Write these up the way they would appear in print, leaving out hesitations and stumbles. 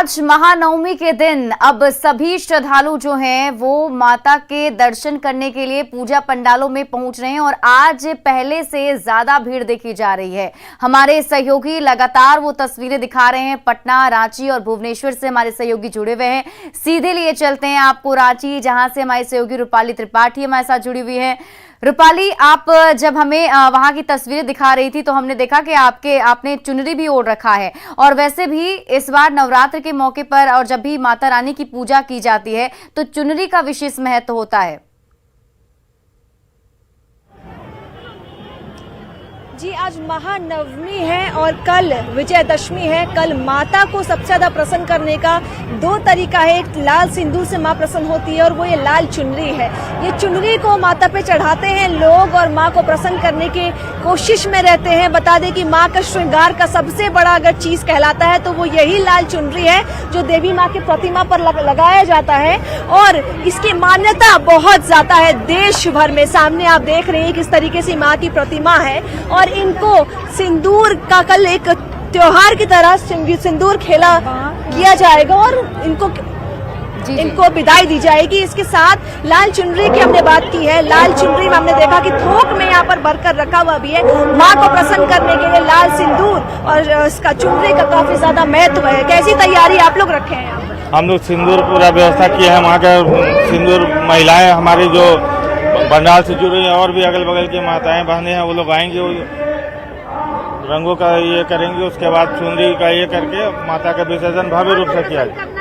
आज महानवमी के दिन अब सभी श्रद्धालु जो हैं वो माता के दर्शन करने के लिए पूजा पंडालों में पहुंच रहे हैं और आज पहले से ज्यादा भीड़ देखी जा रही है। हमारे सहयोगी लगातार वो तस्वीरें दिखा रहे हैं। पटना, रांची और भुवनेश्वर से हमारे सहयोगी जुड़े हुए हैं। सीधे लिए चलते हैं आपको रांची, जहां से हमारी सहयोगी रूपाली त्रिपाठी हमारे साथ जुड़ी हुई है। रूपाली, आप जब हमें वहां की तस्वीरें दिखा रही थी तो हमने देखा कि आपने चुनरी भी ओढ़ रखा है और वैसे भी इस बार नवरात्र के मौके पर और जब भी माता रानी की पूजा की जाती है तो चुनरी का विशेष महत्व होता है। जी, आज महानवमी है और कल विजयदशमी है। कल माता को सबसे ज्यादा प्रसन्न करने का दो तरीका है। एक लाल सिंदूर से माँ प्रसन्न होती है और वो ये लाल चुनरी है। ये चुनरी को माता पे चढ़ाते हैं लोग और माँ को प्रसन्न करने की कोशिश में रहते हैं। बता दें कि माँ का श्रृंगार का सबसे बड़ा अगर चीज कहलाता है तो वो यही लाल चुनरी है जो देवी माँ की प्रतिमा पर लगाया जाता है और इसकी मान्यता बहुत ज्यादा है देश भर में। सामने आप देख रहे हैं किस तरीके से माँ की प्रतिमा है और इनको सिंदूर का कल एक त्योहार की तरह सिंदूर खेला किया जाएगा और इनको विदाई दी जाएगी। इसके साथ लाल चुनरी की हमने बात की है। लाल चुनरी में हमने देखा कि थोक में यहाँ पर भरकर रखा हुआ भी है। माँ को प्रसन्न करने के लिए लाल सिंदूर और इसका चुनरी का काफी ज्यादा महत्व है। कैसी तैयारी आप लोग रखे हैं यहाँ पर? हम लोग सिंदूर पूरा व्यवस्था किए हैं। वहाँ का सिंदूर महिलाएं हमारी जो पंडाल से जुड़ी हैं और भी अगल बगल की माताएं बहनें हैं वो लोग आएंगे, रंगों का ये करेंगे। उसके बाद चुनरी का ये करके माता का विसर्जन भव्य रूप से किया जाए।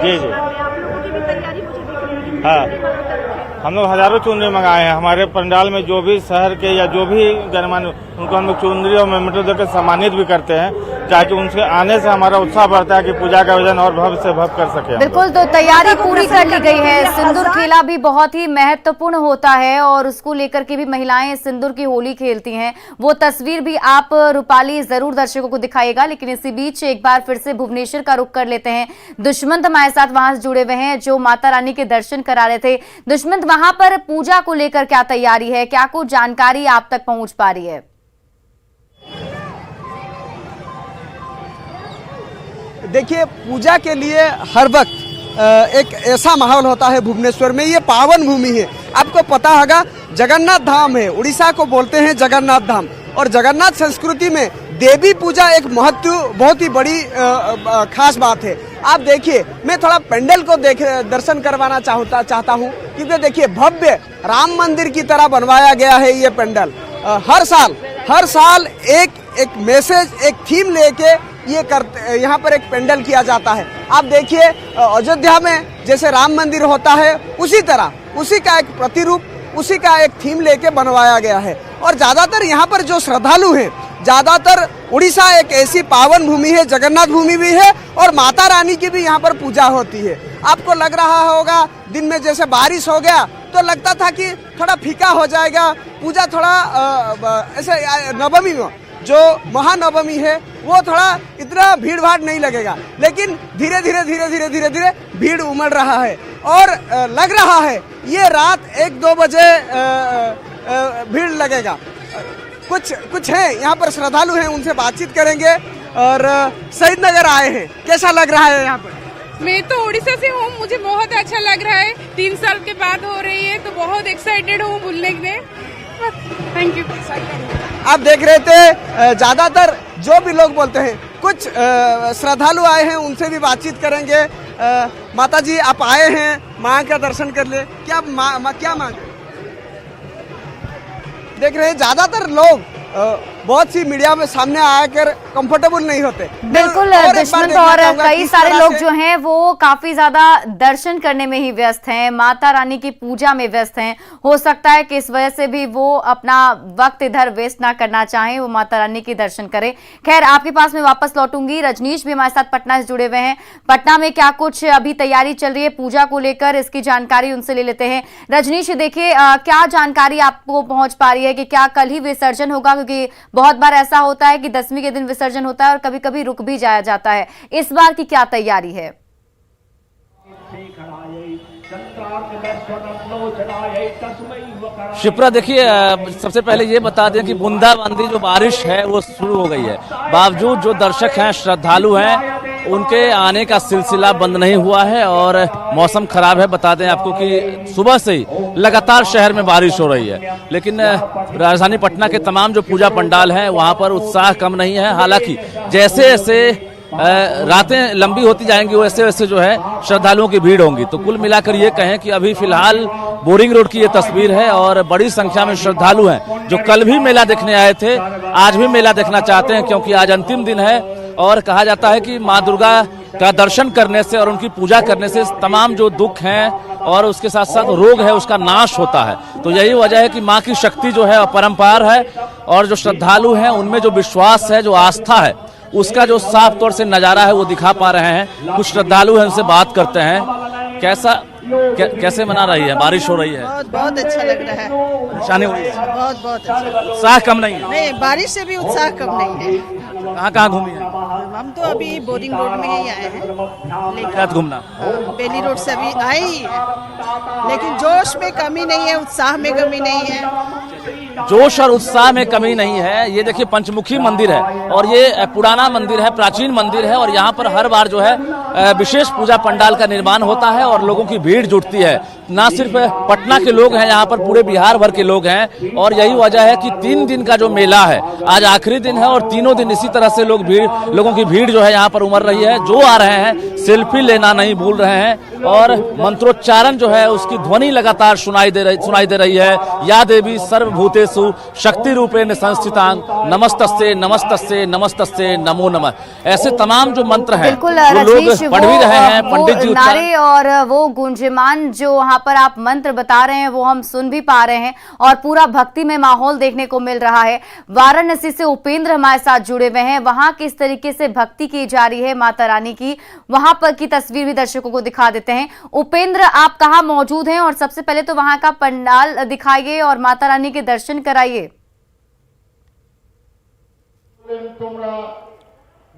जी जी, हाँ, हम लोग हजारों चुनरी मंगाए हैं। हमारे पंडाल में जो भी शहर के या जो भी गणमान्य उनको हम लोग चुनरी और मेमेंटो देकर सम्मानित भी करते हैं ताकि उनके आने से हमारा उत्साह बढ़ता है कि पूजा का आयोजन और भव्य से भव्य कर सके। बिल्कुल, तो तैयारी पूरी कर ली गई है। सिंदूर खेला भी बहुत ही महत्वपूर्ण होता है और उसको लेकर के भी महिलाएं सिंदूर की होली खेलती हैं। वो तस्वीर भी आप रूपाली जरूर दर्शकों को दिखाएगा, लेकिन इसी बीच एक बार फिर से भुवनेश्वर का रुख कर लेते हैं। दुष्मंत हमारे साथ वहां से जुड़े हुए हैं जो माता रानी के दर्शन करा रहे थे। दुष्मंत, वहां पर पूजा को लेकर क्या तैयारी है, क्या कुछ जानकारी आप तक पहुंच पा रही है? देखिए, पूजा के लिए हर वक्त एक ऐसा माहौल होता है भुवनेश्वर में। ये पावन भूमि है, आपको पता होगा जगन्नाथ धाम है, उड़ीसा को बोलते हैं जगन्नाथ धाम। और जगन्नाथ संस्कृति में देवी पूजा एक महत्व बहुत ही बड़ी खास बात है। आप देखिए, मैं थोड़ा पेंडल को दर्शन करवाना चाहता हूँ क्योंकि देखिए भव्य राम मंदिर की तरह बनवाया गया है ये पेंडल। हर साल एक मैसेज, एक थीम लेके यहाँ पर एक पेंडल किया जाता है। आप देखिए अयोध्या में जैसे राम मंदिर होता है उसी तरह उसी का एक प्रतिरूप, उसी का एक थीम लेके बनवाया गया है। और ज्यादातर यहाँ पर जो श्रद्धालु हैं, ज्यादातर उड़ीसा एक ऐसी पावन भूमि है, जगन्नाथ भूमि भी है और माता रानी की भी यहाँ पर पूजा होती है। आपको लग रहा होगा दिन में जैसे बारिश हो गया तो लगता था कि थोड़ा फीका हो जाएगा पूजा, थोड़ा ऐसे नवमी में जो महानवमी है वो थोड़ा इतना भीड़ भाड़ नहीं लगेगा, लेकिन धीरे धीरे भीड़ उमड़ रहा है और लग रहा है ये रात 1-2 बजे भीड़ लगेगा। कुछ है यहाँ पर श्रद्धालु हैं, उनसे बातचीत करेंगे। और शहीद नगर आए हैं, कैसा लग रहा है यहाँ पर? मैं तो उड़ीसा से हूँ, मुझे बहुत अच्छा लग रहा है। 3 साल के बाद हो रही है तो बहुत एक्साइटेड हूँ बोलने के लिए। Thank you. आप देख रहे थे ज्यादातर जो भी लोग बोलते हैं, कुछ श्रद्धालु आए हैं, उनसे भी बातचीत करेंगे। माता जी, आप आए हैं माँ का दर्शन कर ले, क्या क्या मांगे? देख रहे हैं ज्यादातर लोग बहुत सी मीडिया में सामने आकर कंफर्टेबल नहीं होते। बिल्कुल दुष्मंत, और कई सारे लोग जो हैं वो काफी ज्यादा दर्शन करने में ही व्यस्त हैं, माता रानी की पूजा में व्यस्त हैं। हो सकता है कि इस वजह से भी वो अपना वक्त इधर वेस्ट ना करना चाहें, वो माता रानी की दर्शन करें। खैर, आपके पास में वापस लौटूंगी। रजनीश भी हमारे साथ पटना से जुड़े हुए हैं। पटना में क्या कुछ अभी तैयारी चल रही है पूजा को लेकर, इसकी जानकारी उनसे ले लेते हैं। रजनीश, देखिए क्या जानकारी आपको पहुंच पा रही है कि क्या कल ही विसर्जन होगा? क्योंकि बहुत बार ऐसा होता है कि दशमी के दिन विसर्जन होता है और कभी कभी रुक भी जाया जाता है। इस बार की क्या तैयारी है? शिप्रा, देखिए सबसे पहले ये बता दें कि बूंदाबांदी जो बारिश है वो शुरू हो गई है। बावजूद जो दर्शक हैं, श्रद्धालु हैं, उनके आने का सिलसिला बंद नहीं हुआ है और मौसम खराब है। बता दें आपको कि सुबह से ही लगातार शहर में बारिश हो रही है, लेकिन राजधानी पटना के तमाम जो पूजा पंडाल हैं वहां पर उत्साह कम नहीं है। हालांकि जैसे जैसे रातें लंबी होती जाएंगी वैसे वैसे जो है श्रद्धालुओं की भीड़ होंगी। तो कुल मिलाकर ये कहें कि अभी फिलहाल बोरिंग रोड की ये तस्वीर है और बड़ी संख्या में श्रद्धालु हैं जो कल भी मेला देखने आए थे, आज भी मेला देखना चाहते हैं, क्योंकि आज अंतिम दिन है और कहा जाता है कि माँ दुर्गा का दर्शन करने से और उनकी पूजा करने से तमाम जो दुख हैं और उसके साथ साथ रोग है उसका नाश होता है। तो यही वजह है कि माँ की शक्ति जो है अपरंपार है और जो श्रद्धालु हैं उनमें जो विश्वास है, जो आस्था है, उसका जो साफ तौर से नजारा है वो दिखा पा रहे हैं। कुछ श्रद्धालु हैं, उनसे बात करते हैं। कैसे मना रही है? बारिश हो रही है, बहुत अच्छा लग रहा है। परेशानी हो रही है? बहुत अच्छा। उत्साह कम नहीं है? नहीं, बारिश से भी उत्साह कम नहीं है। कहाँ घूमी है? हम तो अभी बोरिंग रोड में ही आए हैं, लेकिन घूमना बेली रोड से अभी आए ही है, लेकिन जोश में कमी नहीं है, उत्साह में कमी नहीं है। जोश और उत्साह में कमी नहीं है। ये देखिए पंचमुखी मंदिर है और ये पुराना मंदिर है, प्राचीन मंदिर है और यहाँ पर हर बार जो है विशेष पूजा पंडाल का निर्माण होता है और लोगों की भीड़ जुटती है। ना सिर्फ पटना के लोग हैं, यहाँ पर पूरे बिहार भर के लोग हैं और यही वजह है कि 3 दिन का जो मेला है आज आखिरी दिन है और तीनों दिन इसी तरह से लोगों की भीड़ जो है यहाँ पर उमड़ रही है। जो आ रहे हैं सेल्फी लेना नहीं भूल रहे हैं और मंत्रोच्चारण जो है उसकी ध्वनि लगातार सुनाई दे रही है। या देवी सर्वभूतेषु शक्ति रूपेण संस्थितांग नमस्तस्ते नमस्तस्ते नमस्तस्ते नमो नमः। ऐसे तमाम जो मंत्र हैं बिल्कुल वो लोग रजनीश, पढ़ भी रहे हैं, वो पंडित जी नारे और वो गुंजयमान जो वहां पर आप मंत्र बता रहे हैं वो हम सुन भी पा रहे हैं और पूरा भक्ति में माहौल देखने को मिल रहा है। वाराणसी से उपेंद्र हमारे साथ जुड़े हुए हैं, वहां किस तरीके से भक्ति की जा रही है माता रानी की, वहां पर की तस्वीर भी दर्शकों को दिखा देते हैं। उपेंद्र, आप कहां मौजूद हैं और सबसे पहले तो वहां का पंडाल दिखाइए और माता रानी के दर्शन कराइए।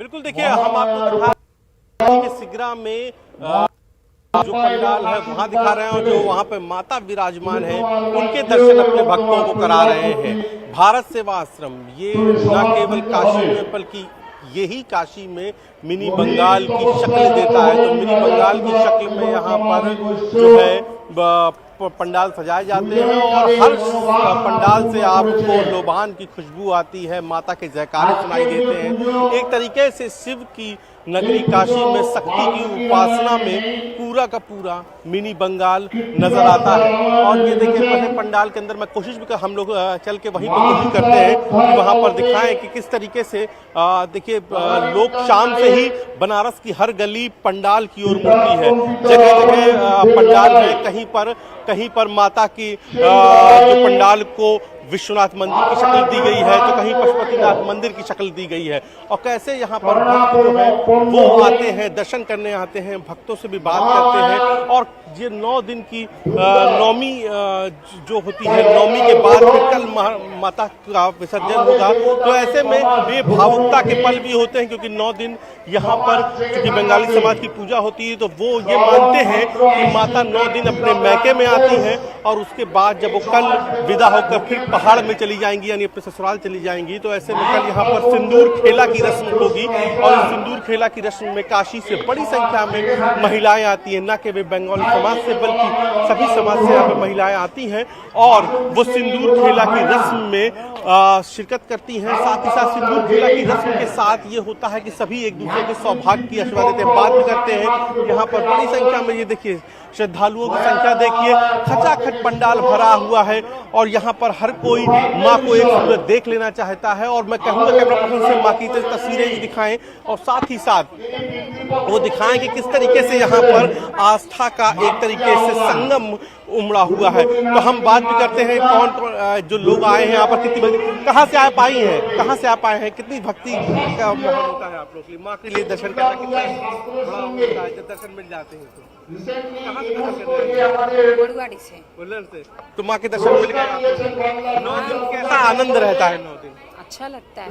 बिल्कुल, देखिए हम आपको दिखा रहे हैं कि सिगरा में जो पंडाल है वहां दिखा रहे हैं और जो वहां पे माता विराजमान है उनके दर्शन अपने भक्तों को करा रहे हैं। भारत सेवा आश्रम ये न केवल काशी में बल्कि यही काशी में मिनी बंगाल की शक्ल देता है। तो मिनी बंगाल की शक्ल में यहाँ पर जो है पंडाल सजाए जाते हैं और हर पंडाल से आपको लोबान की खुशबू आती है, माता के जयकारे सुनाई देते हैं। एक तरीके से शिव की नगरी काशी में शक्ति की उपासना में पूरा का पूरा मिनी बंगाल नजर आता है। और ये देखिए पहले पंडाल के अंदर मैं कोशिश भी हम लोग चल के वहीं पर कोशिश करते हैं कि वहां पर दिखाएं कि किस तरीके से देखिए लोग शाम से ही बनारस की हर गली पंडाल की ओर मुड़ती है। जगह जगह पंडाल है, कहीं पर माता की जो पंडाल को विश्वनाथ मंदिर की शक्ल दी गई है तो कहीं पशुपतिनाथ मंदिर की शक्ल दी गई है। और कैसे यहाँ पर भक्त जो है वो आते हैं, दर्शन करने आते हैं, भक्तों से भी बात करते हैं। और ये 9 दिन की नौमी जो होती है, नौमी के बाद फिर कल माता का विसर्जन होगा। तो ऐसे में ये भावुकता के पल भी होते हैं क्योंकि 9 दिन यहाँ पर क्योंकि बंगाली समाज की पूजा होती है तो वो ये मानते हैं कि माता 9 दिन अपने मैके में आती हैं और उसके बाद जब वो कल विदा होकर फिर पहाड़ में चली जाएंगी यानी अपने ससुराल चली जाएंगी। तो ऐसे में कल यहाँ पर सिंदूर खेला की रस्म होगी और इस सिंदूर खेला की रस्म में काशी से बड़ी संख्या में महिलाएं आती हैं, न केवल बंगाली समाज से बल्कि सभी समाज से यहाँ पर महिलाएं आती हैं और वो सिंदूर खेला की रस्म में शिरकत करती हैं। साथ ही साथ सिंदूर खेला की रस्म के साथ ये होता है कि सभी एक दूसरे के सौभाग्य की आशीर्वाद देते हैं, बात भी करते हैं। यहाँ पर बड़ी संख्या में ये देखिए श्रद्धालुओं की संख्या देखिए, खचाखच पंडाल भरा हुआ है और यहाँ पर हर कोई माँ को एक सूरत देख लेना चाहता है। और मैं कहूँगा कैमरा पर्सन से माँ की तस्वीरें दिखाएं और साथ ही साथ वो दिखाएं कि किस तरीके से यहाँ पर आस्था का एक तरीके से संगम उमड़ा हुआ है। तो हम बात भी करते हैं कौन जो लोग आए हैं यहाँ पर, कितनी कहाँ से आप आई हैं, कहाँ से आप आए हैं, कितनी भक्ति का माहौल होता है आप लोग के लिए, माँ के लिए दर्शन करना कितना बड़ा होता है जब दर्शन मिल जाते हैं तो? कहाँ से दर्शन करने? बड़ुआड़ी से। बुलंद से। तो माँ के दर्शन मिल गए। 9 दिन कैसा आनंद रहता है? 9 दिन अच्छा लगता है।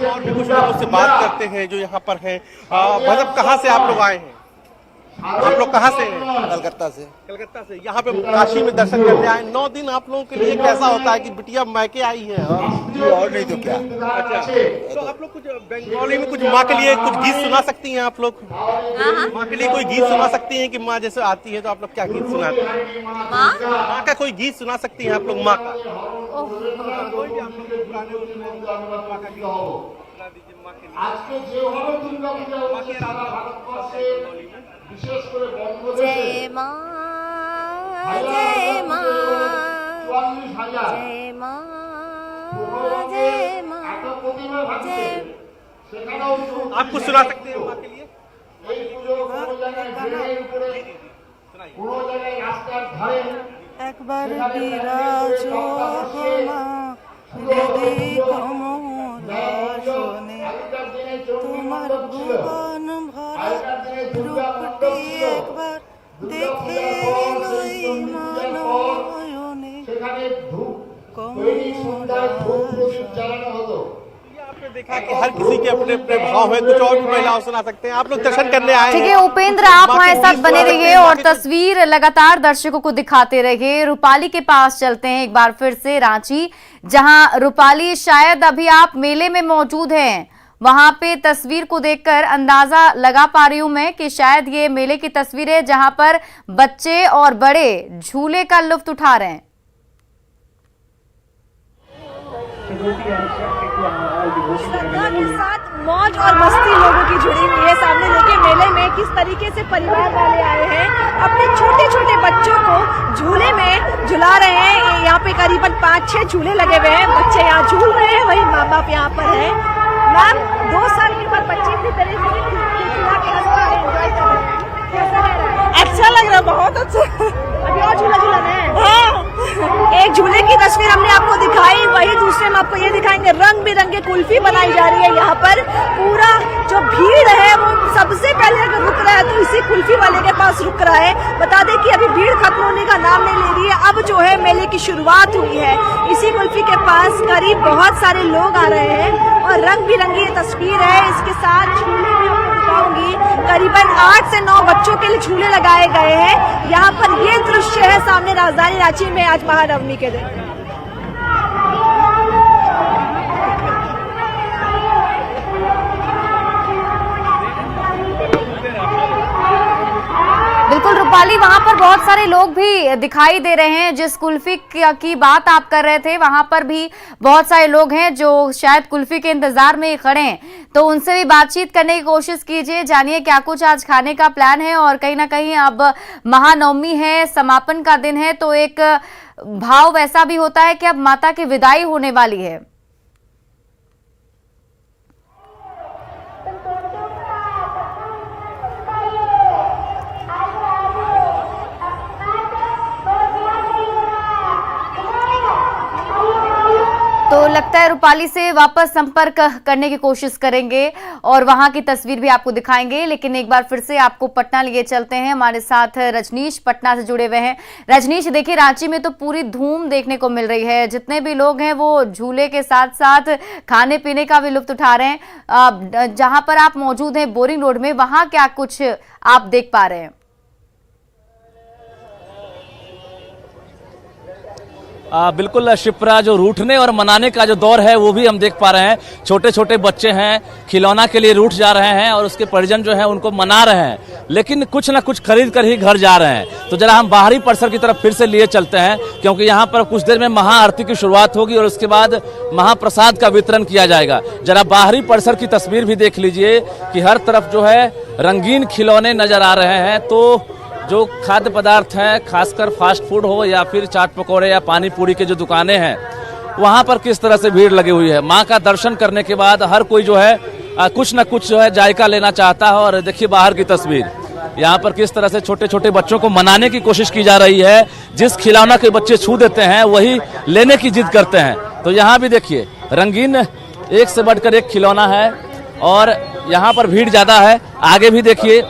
और भी कुछ लोगों से बात करते हैं जो यहाँ पर हैं। मतलब कहाँ से आप लोग आए हैं? आप लोग कहाँ से हैं? कलकत्ता से। कलकत्ता से। यहाँ पे काशी में दर्शन करने आए। 9 दिन आप लोगों के लिए कैसा होता है कि बिटिया मायके आई है? जी और नहीं तो क्या। अच्छा, तो आप लोग कुछ बंगाली में कुछ माँ के लिए कुछ गीत सुना सकती हैं आप लोग? माँ के लिए कोई गीत सुना सकती हैं कि माँ जैसे आती है तो आप लोग क्या गीत सुनाते हैं? माँ का कोई गीत सुना सकती हैं आप लोग माँ का? कोई भी आप लोग पुराने माँ का गीत सुना दीजिए माँ के लिए। माँ की आराधना जय माँ जय माँ जय माँ जय माँ जय। आप कुछ सुना सकते हैं माँ के लिए? एक बार बिराजो माँ हृदय कमल তোমার ভুবন ভরা রূপটি একবার দেখে লই মনয়নে आपने देखा कि हर किसी के अपने अपने भाव है। कुछ और भी महिलाओं सुना सकते हैं। आप लोग दर्शन करने आए हैं। ठीक है उपेंद्र, आप हमारे साथ बने रहिए और तस्वीर लगातार दर्शकों को दिखाते रहिए। रूपाली के पास चलते हैं एक बार फिर से, रांची, जहां रूपाली शायद अभी आप मेले में मौजूद हैं। वहां पे तस्वीर को देखकर अंदाजा लगा पा रही हूं मैं कि शायद ये मेले की तस्वीर है जहां पर बच्चे और बड़े झूले का लुत्फ उठा रहे हैं। श्रद्धा के साथ मौज और मस्ती लोगों की जुड़ी हुई है। सामने देखिए मेले में किस तरीके से परिवार वाले आए हैं, अपने छोटे छोटे बच्चों को झूले में झुला रहे हैं। यहाँ पे करीबन 5-6 झूले लगे हुए हैं, बच्चे यहाँ झूल रहे हैं, वही माँ बाप यहाँ पर है। मैम 2 साल की उम्र बच्चे की तरह से खिलखिला के हंस रहे हैं, एंजॉय कर रहे हैं, कैसा लग रहा है? अच्छा लग रहा है, बहुत अच्छा। अभी और झूला झूलना है। हाँ। एक झूले की तस्वीर हमने आपको दिखाई, वही दूसरे में आपको ये दिखाएंगे। रंग बिरंगे कुल्फी बनाई जा रही है यहाँ पर। पूरा जो भीड़ है वो सबसे पहले अगर रुक रहा है तो इसी कुल्फी वाले के पास रुक रहा है। बता दें कि अभी भीड़ खत्म होने का नाम नहीं ले रही है। अब जो है मेले की शुरुआत हुई है। इसी कुल्फी के पास करीब बहुत सारे लोग आ रहे हैं और रंग बिरंगी ये तस्वीर है। इसके साथ झूले में आपको दिखाऊंगी, करीबन 8 से 9 बच्चों के लिए झूले लगाए गए हैं। यहाँ पर ये दृश्य है सामने राजधानी रांची में आज महानवमी के दिन। बिल्कुल रूपाली, वहां पर बहुत सारे लोग भी दिखाई दे रहे हैं। जिस कुल्फी की बात आप कर रहे थे वहां पर भी बहुत सारे लोग हैं जो शायद कुल्फी के इंतजार में ही खड़े हैं, तो उनसे भी बातचीत करने की कोशिश कीजिए। जानिए क्या कुछ आज खाने का प्लान है। और कहीं ना कहीं अब महानवमी है, समापन का दिन है, तो एक भाव वैसा भी होता है कि अब माता की विदाई होने वाली है। तो लगता है रूपाली से वापस संपर्क करने की कोशिश करेंगे और वहां की तस्वीर भी आपको दिखाएंगे। लेकिन एक बार फिर से आपको पटना लिए चलते हैं। हमारे साथ रजनीश पटना से जुड़े हुए हैं। रजनीश, देखिए रांची में तो पूरी धूम देखने को मिल रही है। जितने भी लोग हैं वो झूले के साथ साथ खाने पीने का भी लुत्फ उठा रहे हैं। जहां पर आप मौजूद हैं बोरिंग रोड में, वहां क्या कुछ आप देख पा रहे हैं? बिल्कुल शिप्रा, जो रूठने और मनाने का जो दौर है वो भी हम देख पा रहे हैं। छोटे छोटे बच्चे हैं, खिलौना के लिए रूठ जा रहे हैं और उसके परिजन जो हैं उनको मना रहे हैं, लेकिन कुछ ना कुछ खरीद कर ही घर जा रहे हैं। तो जरा हम बाहरी परिसर की तरफ फिर से लिए चलते हैं, क्योंकि यहाँ पर कुछ देर में महाआरती की शुरुआत होगी और उसके बाद महाप्रसाद का वितरण किया जाएगा। जरा बाहरी परिसर की तस्वीर भी देख लीजिए कि हर तरफ जो है रंगीन खिलौने नजर आ रहे हैं। तो जो खाद्य पदार्थ हैं, खासकर फास्ट फूड हो या फिर चाट पकौड़े या पानी पूरी के जो दुकानें हैं, वहां पर किस तरह से भीड़ लगी हुई है। मां का दर्शन करने के बाद हर कोई जो है कुछ न कुछ जो है जायका लेना चाहता है। और देखिए बाहर की तस्वीर, यहाँ पर किस तरह से छोटे छोटे बच्चों को मनाने की कोशिश की जा रही है। जिस खिलौना के बच्चे छू देते हैं वही लेने की जिद करते हैं। तो यहाँ भी देखिए रंगीन एक से बढ़कर एक खिलौना है और यहाँ पर भीड़ ज्यादा है। आगे भी देखिए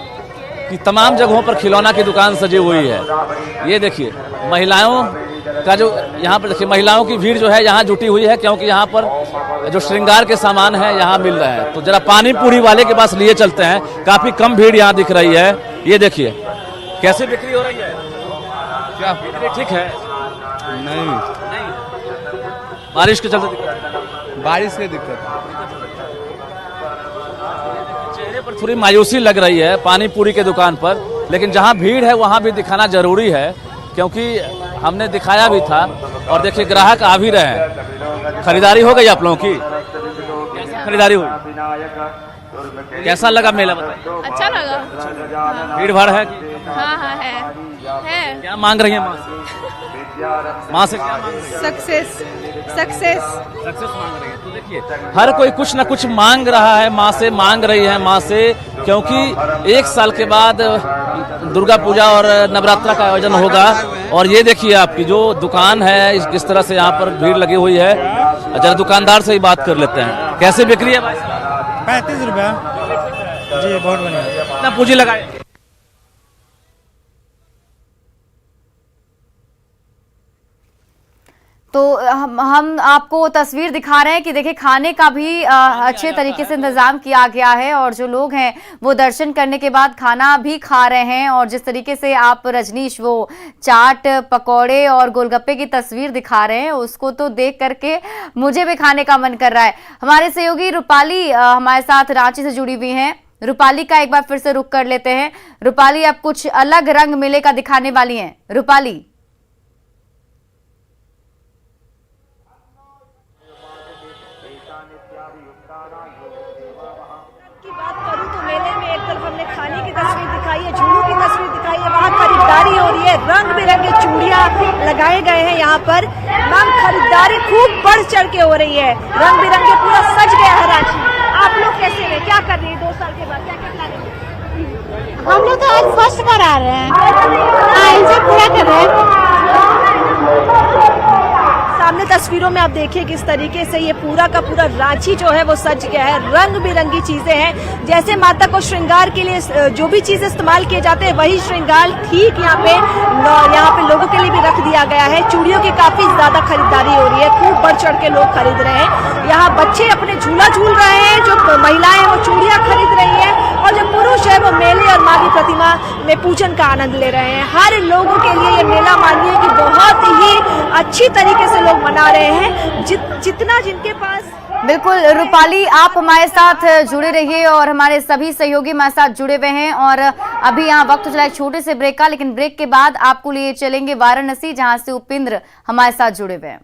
कि तमाम जगहों पर खिलौना की दुकान सजी हुई है। ये देखिए महिलाओं का जो यहाँ पर देखिए महिलाओं की भीड़ जो है यहाँ जुटी हुई है, क्योंकि यहाँ पर जो श्रृंगार के सामान है यहाँ मिल रहे हैं। तो जरा पानी पूरी वाले के पास लिए चलते हैं, काफी कम भीड़ यहाँ दिख रही है। ये देखिए कैसे बिक्री हो रही है, क्या बिक्री ठीक है? नहीं, बारिश के चलते बारिश की दिक्कत। चेहरे पर थोड़ी मायूसी लग रही है पानी पूरी के दुकान पर, लेकिन जहाँ भीड़ है वहाँ भी दिखाना जरूरी है, क्योंकि हमने दिखाया भी था। और देखिए ग्राहक आ भी रहे हैं। खरीदारी हो गई आप लोगों की? कैसी खरीदारी हुई? कैसा लगा मेला बताइए? अच्छा लगा। भीड़ भाड़ है? हाँ हाँ है। क्या मांग रही है माँ से? माँ से क्या मांग रही है? सक्सेस सक्सेस मांग रही है। तो देखिए हर कोई कुछ न कुछ मांग रहा है माँ से, मांग रही है माँ से, क्योंकि 1 साल के बाद दुर्गा पूजा और नवरात्रा का आयोजन होगा। और ये देखिए आपकी जो दुकान है किस तरह से यहाँ पर भीड़ लगी हुई है। जरा दुकानदार से ही बात कर लेते हैं, कैसे बिक्री है भाई? 35 रुपया जी, बहुत बढ़िया। कितना पूंजी लगाए? तो हम आपको तस्वीर दिखा रहे हैं कि देखिए खाने का भी अच्छे तरीके से इंतजाम किया गया है, और जो लोग हैं वो दर्शन करने के बाद खाना भी खा रहे हैं। और जिस तरीके से आप रजनीश वो चाट, पकौड़े और गोलगप्पे की तस्वीर दिखा रहे हैं, उसको तो देख करके मुझे भी खाने का मन कर रहा है। हमारे सहयोगी रूपाली हमारे साथ रांची से जुड़ी हुई हैं। रूपाली का एक बार फिर से रुख कर लेते हैं। रूपाली, अब कुछ अलग रंग मेले का दिखाने वाली हैं। रूपाली, की बात करूं तो मेले में एक तरफ हमने खाने की तस्वीर दिखाई है, झूलों की तस्वीर दिखाई है, वहाँ खरीदारी हो रही है, रंग बिरंगे चूड़ियां लगाए गए हैं यहाँ पर। मैम, खरीदारी खूब बढ़ चढ़ के हो रही है, रंग बिरंगे पूरा सज गया है रांची। आप लोग कैसे हैं, क्या कर रही है 2 साल के बाद, क्या क्या प्लानिंग है? हम लोग तो आज फर्स्ट बार आ रहे हैं, इनसे पूरा कर रहे हैं। सामने तस्वीरों में आप देखिए किस तरीके से ये पूरा का पूरा रांची जो है वो सज गया है, रंग बिरंगी चीजें हैं। जैसे माता को श्रृंगार के लिए जो भी चीजें इस्तेमाल किए जाते हैं, वही श्रृंगार ठीक यहाँ पे लोगों के लिए भी रख दिया गया है। चूड़ियों की काफी ज्यादा खरीदारी हो रही है, खूब बढ़ चढ़ के लोग खरीद रहे हैं। यहाँ बच्चे अपने झूला झूल रहे हैं, जो महिलाएं हैं वो चूड़ियां खरीद रही है, और जो पुरुष है वो मेले और माँ की प्रतिमा में पूजन का आनंद ले रहे हैं। हर लोगों के लिए ये मेला मानिए कि बहुत ही अच्छी तरीके से लोग मना रहे हैं, जितना जिनके पास। बिल्कुल रूपाली, आप हमारे साथ जुड़े रहिए और हमारे सभी सहयोगी हमारे साथ जुड़े हुए हैं। और अभी यहाँ वक्त चला एक छोटे से ब्रेक का, लेकिन ब्रेक के बाद आपको लिए चलेंगे वाराणसी, जहां से उपेंद्र हमारे साथ जुड़े हुए हैं।